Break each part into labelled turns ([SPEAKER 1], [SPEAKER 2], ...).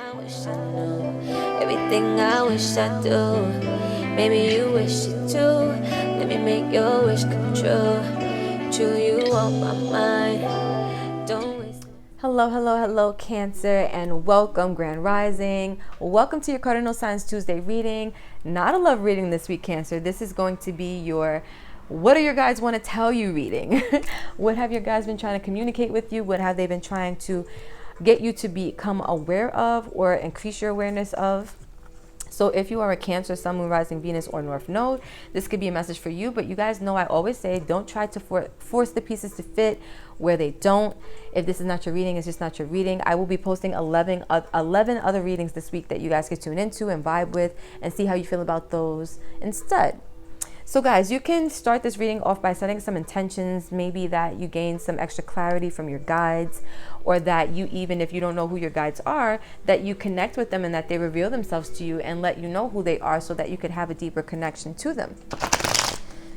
[SPEAKER 1] I wish I knew, everything I wish I do. Maybe you wish it too. Let me make your wish come true. True, you on my mind. Don't waste. Hello, hello, hello, Cancer, and welcome, Grand Rising. Welcome to your Cardinal Signs Tuesday reading. Not a love reading this week, Cancer. This is going to be your what do your guides want to tell you reading. What have your guides been trying to communicate with you? What have they been trying to get you to become aware of or increase your awareness of? So if you are a Cancer, Sun, Moon, Rising, Venus, or North Node, this could be a message for you. But you guys know I always say, don't try to force the pieces to fit where they don't. If this is not your reading, it's just not your reading. I will be posting 11 other readings this week that you guys can tune into and vibe with and see how you feel about those instead. So guys, you can start this reading off by setting some intentions, maybe that you gain some extra clarity from your guides, or that you, even if you don't know who your guides are, that you connect with them and that they reveal themselves to you and let you know who they are so that you could have a deeper connection to them.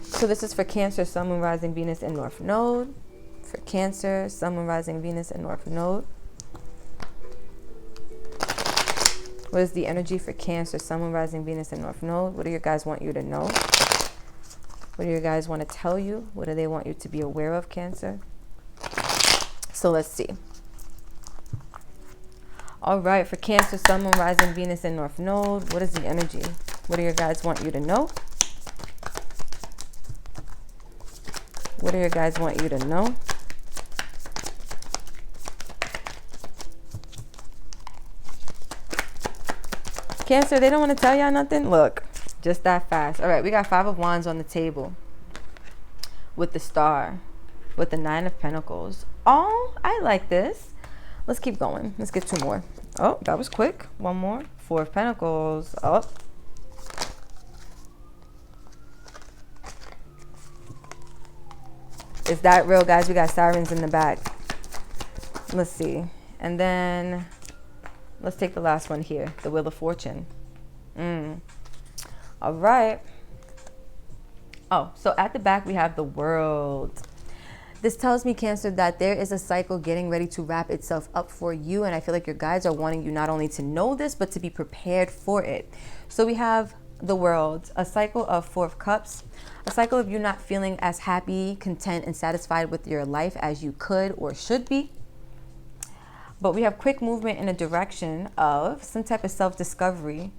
[SPEAKER 1] So this is for Cancer, Sun, Moon, Rising, Venus, and North Node. For Cancer, Sun, Moon, Rising, Venus, and North Node. What is the energy for Cancer, Sun, Moon, Rising, Venus, and North Node? What do your guys want you to know? What do your guys want to tell you? What do they want you to be aware of, Cancer? So let's see. All right, for Cancer, Sun, Moon, Rising, Venus, and North Node, what is the energy? What do your guys want you to know? What do your guys want you to know? Cancer, they don't want to tell y'all nothing? Look. Just that fast. All right, we got 5 of Wands on the table with the Star, with the 9 of Pentacles. Oh, I like this. Let's keep going. Let's get 2 more. Oh, that was quick. 1 more. 4 of Pentacles. Oh. Is that real, guys? We got sirens in the back. Let's see. And then let's take the last one here, the Wheel of Fortune. All right. Oh, so at the back we have the World. This tells me, Cancer, that there is a cycle getting ready to wrap itself up for you. And I feel like your guides are wanting you not only to know this, but to be prepared for it. So we have the World, a cycle of 4 of Cups, a cycle of you not feeling as happy, content, and satisfied with your life as you could or should be. But we have quick movement in a direction of some type of self-discovery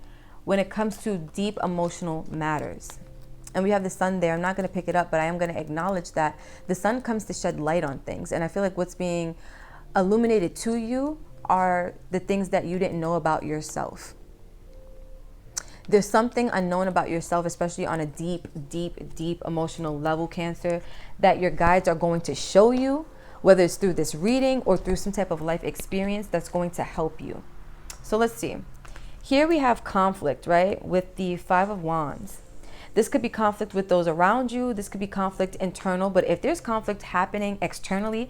[SPEAKER 1] when it comes to deep emotional matters. And we have the Sun there. I'm not going to pick it up, but I am going to acknowledge that the Sun comes to shed light on things. And I feel like what's being illuminated to you are the things that you didn't know about yourself. There's something unknown about yourself, especially on a deep, deep, deep emotional level, Cancer, that your guides are going to show you, whether it's through this reading or through some type of life experience that's going to help you. So let's see. Here we have conflict, right? With the 5 of Wands. This could be conflict with those around you. This could be conflict internal. But if there's conflict happening externally,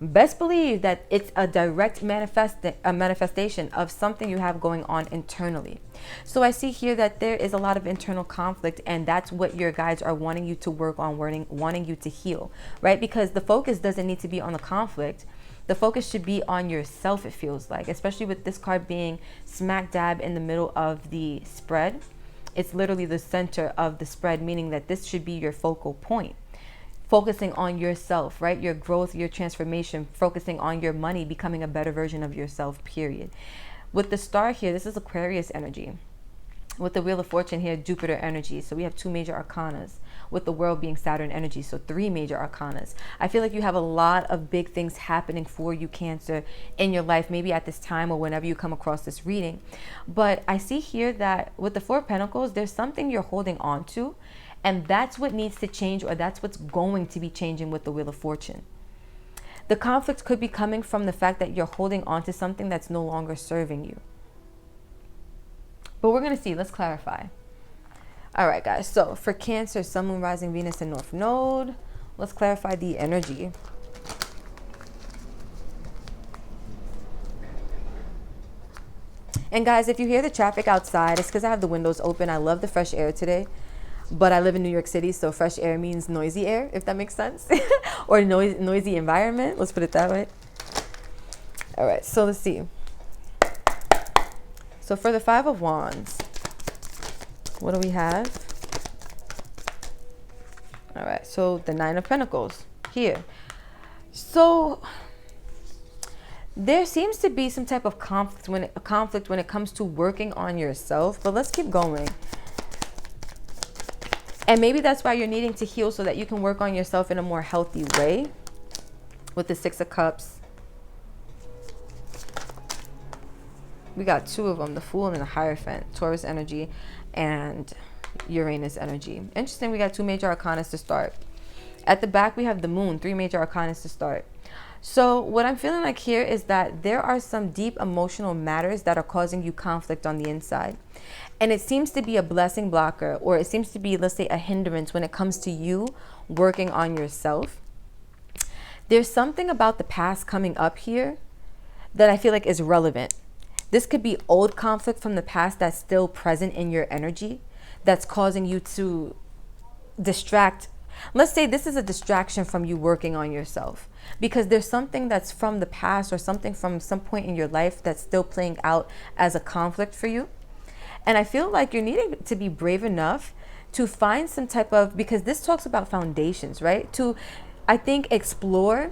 [SPEAKER 1] best believe that it's a direct manifestation of something you have going on internally. So I see here that there is a lot of internal conflict, and that's what your guides are wanting you to work on, wanting you to heal, right? Because the focus doesn't need to be on the conflict. The focus should be on yourself, it feels like, especially with this card being smack dab in the middle of the spread. It's literally the center of the spread, meaning that this should be your focal point. Focusing on yourself, right? Your growth, your transformation, focusing on your money, becoming a better version of yourself, period. With the Star here, this is Aquarius energy. With the Wheel of Fortune here, Jupiter energy. So we have 2 major arcanas. With the World being Saturn energy, so 3 major arcanas. I feel like you have a lot of big things happening for you, Cancer, in your life, maybe at this time or whenever you come across this reading. But I see here that with the 4 of Pentacles, there's something you're holding on to, and that's what needs to change, or that's what's going to be changing with the Wheel of Fortune. The conflict could be coming from the fact that you're holding on to something that's no longer serving you. But we're going to see. Let's clarify. All right, guys. So for Cancer, Sun, Moon, Rising, Venus, and North Node, let's clarify the energy. And guys, if you hear the traffic outside, it's because I have the windows open. I love the fresh air today. But I live in New York City, so fresh air means noisy air, if that makes sense. Or noisy environment. Let's put it that way. All right, so let's see. So for the Five of Wands, what do we have? All right, so the Nine of Pentacles here. So there seems to be some type of conflict when it comes to working on yourself, but let's keep going. And maybe that's why you're needing to heal, so that you can work on yourself in a more healthy way. With the Six of Cups, we got two of them, the Fool and the Hierophant, Taurus energy and Uranus energy. Interesting, we got two major arcanas to start. At the back, we have the Moon, three major arcanas to start. So what I'm feeling like here is that there are some deep emotional matters that are causing you conflict on the inside. And it seems to be a blessing blocker, or it seems to be, let's say, a hindrance when it comes to you working on yourself. There's something about the past coming up here that I feel like is relevant. This could be old conflict from the past that's still present in your energy, that's causing you to distract. Let's say this is a distraction from you working on yourself, because there's something that's from the past or something from some point in your life that's still playing out as a conflict for you. And I feel like you're needing to be brave enough to find some type of, because this talks about foundations, right? To, I think, explore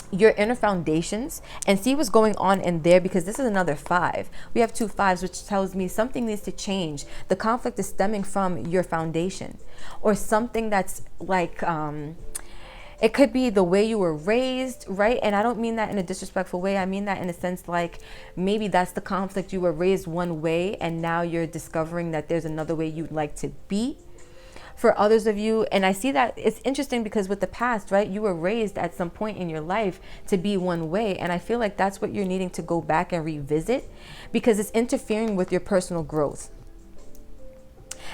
[SPEAKER 1] your inner foundations and see what's going on in there, because this is another five. We have two fives, which tells me something needs to change. The conflict is stemming from your foundation, or something that's like, it could be the way you were raised, right? And I don't mean that in a disrespectful way. I mean that in a sense like maybe that's the conflict. You were raised one way and now you're discovering that there's another way you'd like to be. For others of you, and I see that it's interesting because with the past, right, you were raised at some point in your life to be one way, and I feel like that's what you're needing to go back and revisit, because it's interfering with your personal growth.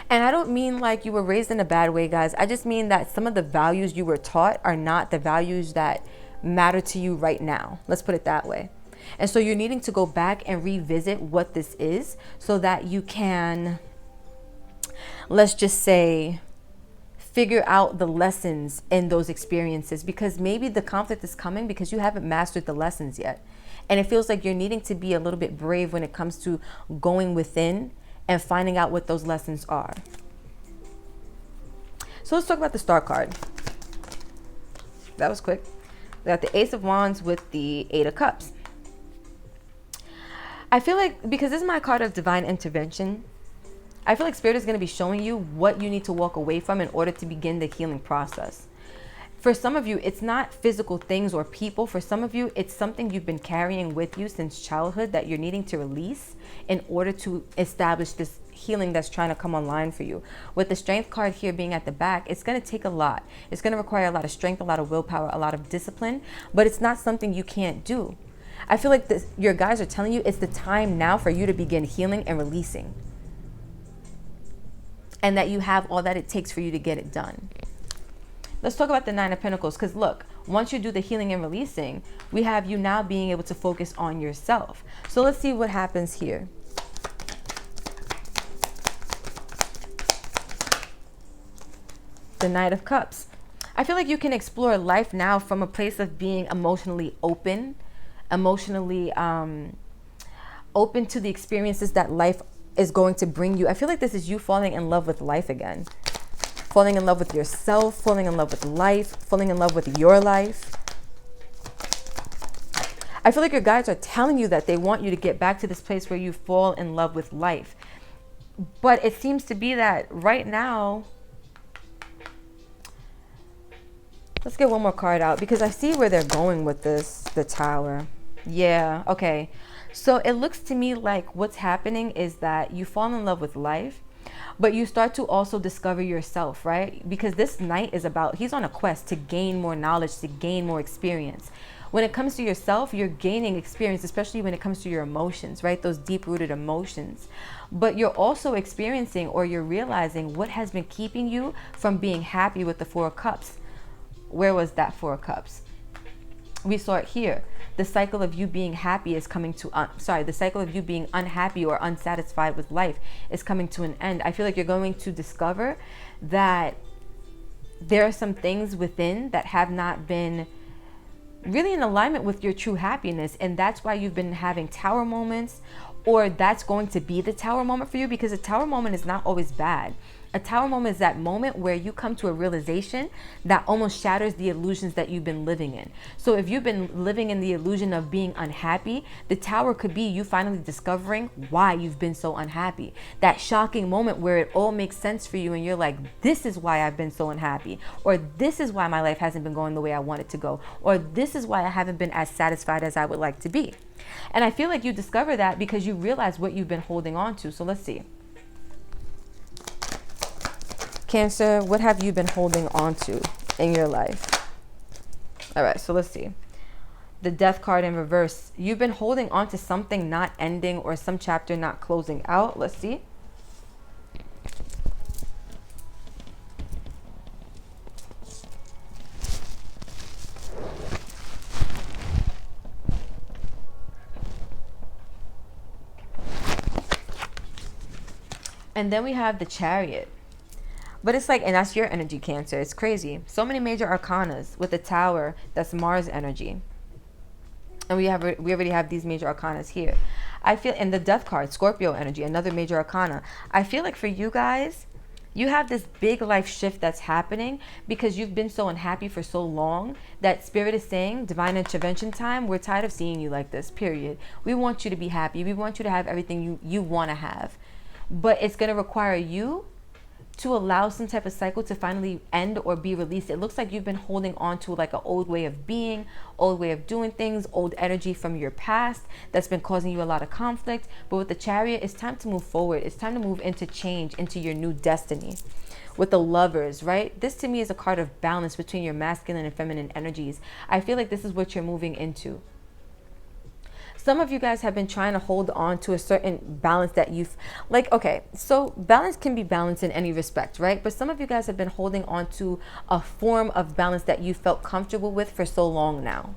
[SPEAKER 1] And I don't mean like you were raised in a bad way, guys. I just mean that some of the values you were taught are not the values that matter to you right now. Let's put it that way. And so you're needing to go back and revisit what this is, so that you can, let's just say, figure out the lessons in those experiences, because maybe the conflict is coming because you haven't mastered the lessons yet. And it feels like you're needing to be a little bit brave when it comes to going within and finding out what those lessons are. So let's talk about the Star card. That was quick. We got the Ace of Wands with the Eight of Cups. I feel like, because this is my card of divine intervention, I feel like Spirit is going to be showing you what you need to walk away from in order to begin the healing process. For some of you, it's not physical things or people. For some of you, it's something you've been carrying with you since childhood that you're needing to release in order to establish this healing that's trying to come online for you. With the Strength card here being at the back, it's going to take a lot. It's going to require a lot of strength, a lot of willpower, a lot of discipline, but it's not something you can't do. I feel like your guides are telling you it's the time now for you to begin healing and releasing, and that you have all that it takes for you to get it done. Let's talk about the Nine of Pentacles, because look, once you do the healing and releasing, we have you now being able to focus on yourself. So let's see what happens here. The Knight of Cups. I feel like you can explore life now from a place of being emotionally open, emotionally open to the experiences that life is going to bring you. I feel like this is you falling in love with life again. Falling in love with yourself, falling in love with life, falling in love with your life. I feel like your guides are telling you that they want you to get back to this place where you fall in love with life. But it seems to be that right now, let's get one more card out, because I see where they're going with this, the Tower. Yeah, okay. So it looks to me like what's happening is that you fall in love with life, but you start to also discover yourself, right? Because this Knight is about, he's on a quest to gain more knowledge, to gain more experience. When it comes to yourself, you're gaining experience, especially when it comes to your emotions, right? Those deep-rooted emotions. But you're also experiencing, or you're realizing what has been keeping you from being happy with the Four of Cups. Where was that Four of Cups? We saw it here. The cycle of you being happy is coming to, the cycle of you being unhappy or unsatisfied with life is coming to an end. I feel like you're going to discover that there are some things within that have not been really in alignment with your true happiness. And that's why you've been having tower moments, or that's going to be the Tower moment for you, because a Tower moment is not always bad. A Tower moment is that moment where you come to a realization that almost shatters the illusions that you've been living in. So if you've been living in the illusion of being unhappy, the Tower could be you finally discovering why you've been so unhappy. That shocking moment where it all makes sense for you and you're like, this is why I've been so unhappy, or this is why my life hasn't been going the way I want it to go, or this is why I haven't been as satisfied as I would like to be. And I feel like you discover that because you realize what you've been holding on to. So let's see. Cancer, what have you been holding on to in your life? All right, so let's see. The Death card in reverse. You've been holding on to something not ending, or some chapter not closing out. Let's see. And then we have the Chariot. But it's like, and that's your energy, Cancer. It's crazy. So many major arcanas with the Tower. That's Mars energy. And we already have these major arcanas here. I feel, in the Death card, Scorpio energy, another major arcana. I feel like for you guys, you have this big life shift that's happening because you've been so unhappy for so long that Spirit is saying, divine intervention time, we're tired of seeing you like this, period. We want you to be happy. We want you to have everything you want to have. But it's going to require you to allow some type of cycle to finally end or be released. It looks like you've been holding on to like an old way of being, old way of doing things, old energy from your past that's been causing you a lot of conflict. But with the Chariot, it's time to move forward. It's time to move into change, into your new destiny. With the Lovers, right? This to me is a card of balance between your masculine and feminine energies. I feel like this is what you're moving into. Some of you guys have been trying to hold on to a certain balance that you've, like, okay, so balance can be balanced in any respect, right? But some of you guys have been holding on to a form of balance that you felt comfortable with for so long now.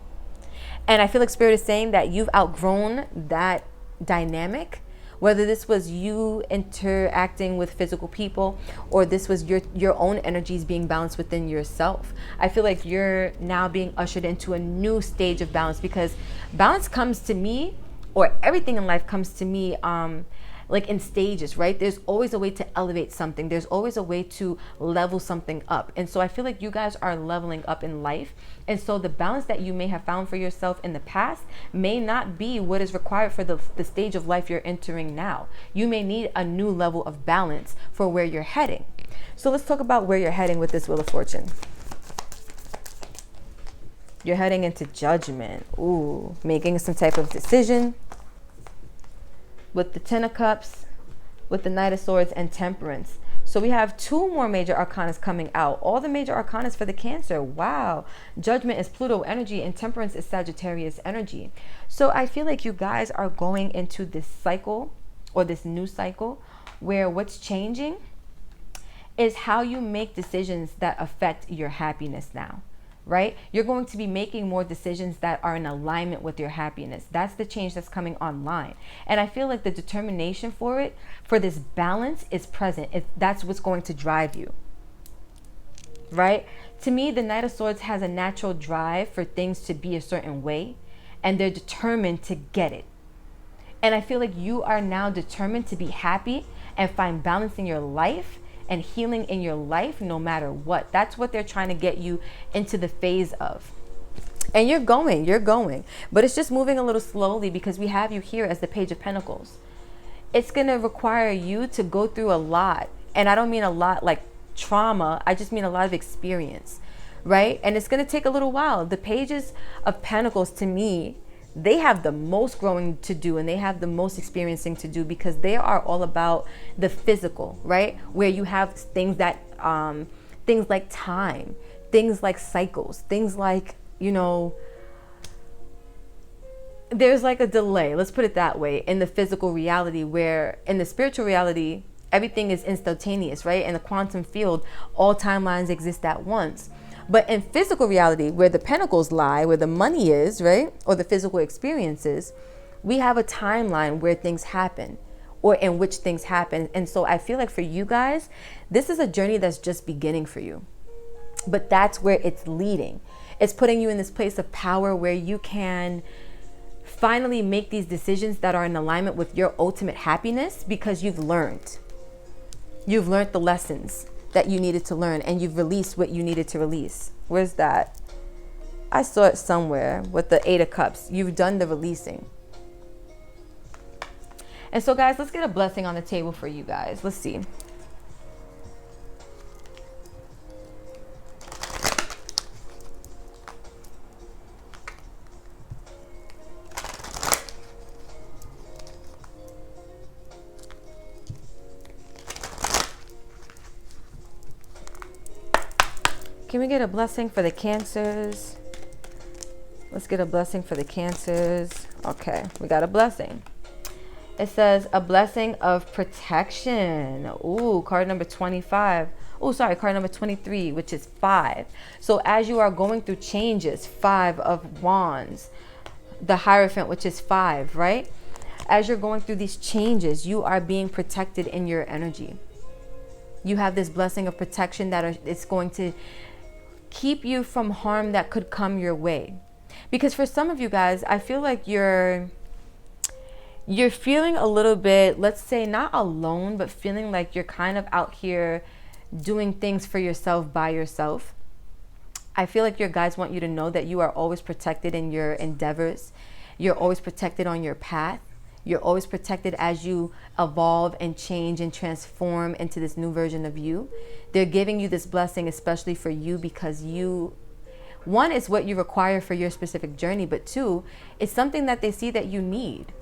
[SPEAKER 1] And I feel like Spirit is saying that you've outgrown that dynamic, whether this was you interacting with physical people or this was your own energies being balanced within yourself. I feel like you're now being ushered into a new stage of balance, because balance comes to me, or everything in life comes to me like in stages, right? There's always a way to elevate something. There's always a way to level something up. And so I feel like you guys are leveling up in life. And so the balance that you may have found for yourself in the past may not be what is required for the stage of life you're entering now. You may need a new level of balance for where you're heading. So let's talk about where you're heading with this Wheel of Fortune. You're heading into Judgment. Ooh, making some type of decision. With the Ten of Cups, with the Knight of Swords, and Temperance. So we have two more major arcanas coming out. All the major arcanas for the Cancer. Wow. Judgment is Pluto energy and Temperance is Sagittarius energy. So I feel like you guys are going into this cycle, or this new cycle, where what's changing is how you make decisions that affect your happiness now. Right? You're going to be making more decisions that are in alignment with your happiness. That's the change that's coming online. And I feel like the determination for it, for this balance, is present. That's what's going to drive you. Right? To me, the Knight of Swords has a natural drive for things to be a certain way, and they're determined to get it. And I feel like you are now determined to be happy and find balance in your life and healing in your life no matter what. That's what they're trying to get you into the phase of. And you're going. But it's just moving a little slowly because we have you here as the Page of Pentacles. It's going to require you to go through a lot. And I don't mean a lot like trauma. I just mean a lot of experience, right? And it's going to take a little while. The Pages of Pentacles, to me, they have the most growing to do, and they have the most experiencing to do, because they are all about the physical, right? Where you have things that, things like time, things like cycles, things like, you know, there's like a delay, let's put it that way, in the physical reality, where in the spiritual reality, everything is instantaneous, right? In the quantum field, all timelines exist at once. But in physical reality, where the pentacles lie, where the money is, right? Or the physical experiences, we have a timeline where things happen, or in which things happen. And so I feel like for you guys, this is a journey that's just beginning for you. But that's where it's leading. It's putting you in this place of power where you can finally make these decisions that are in alignment with your ultimate happiness, because you've learned. You've learned the lessons that you needed to learn, and you've released what you needed to release. Where's that? I saw it somewhere with the 8 of Cups. You've done the releasing. And so guys, let's get a blessing on the table for you guys. Let's see. Can we get a blessing for the Cancers? Let's get a blessing for the Cancers. Okay, we got a blessing. It says a blessing of protection. Ooh, card number 25. Oh, sorry, card number 23, which is 5. So as you are going through changes, 5 of Wands, the Hierophant, which is 5, right? As you're going through these changes, you are being protected in your energy. You have this blessing of protection that it's going to keep you from harm that could come your way. Because for some of you guys, I feel like you're feeling a little bit, let's say not alone, but feeling like you're kind of out here doing things for yourself by yourself. I feel like your guides want you to know that you are always protected in your endeavors. You're always protected on your path. You're always protected as you evolve and change and transform into this new version of you. They're giving you this blessing especially for you because one, is what you require for your specific journey, but 2, it's something that they see that you need.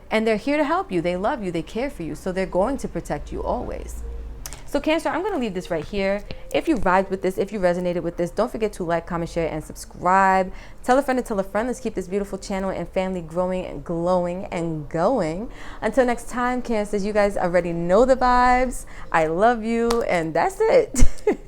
[SPEAKER 1] And they're here to help you. They love you. They care for you. So they're going to protect you always. So Cancer, I'm going to leave this right here. If you vibed with this, if you resonated with this, don't forget to like, comment, share, and subscribe. Tell a friend to tell a friend. Let's keep this beautiful channel and family growing and glowing and going. Until next time, Cancers, you guys already know the vibes. I love you. And that's it.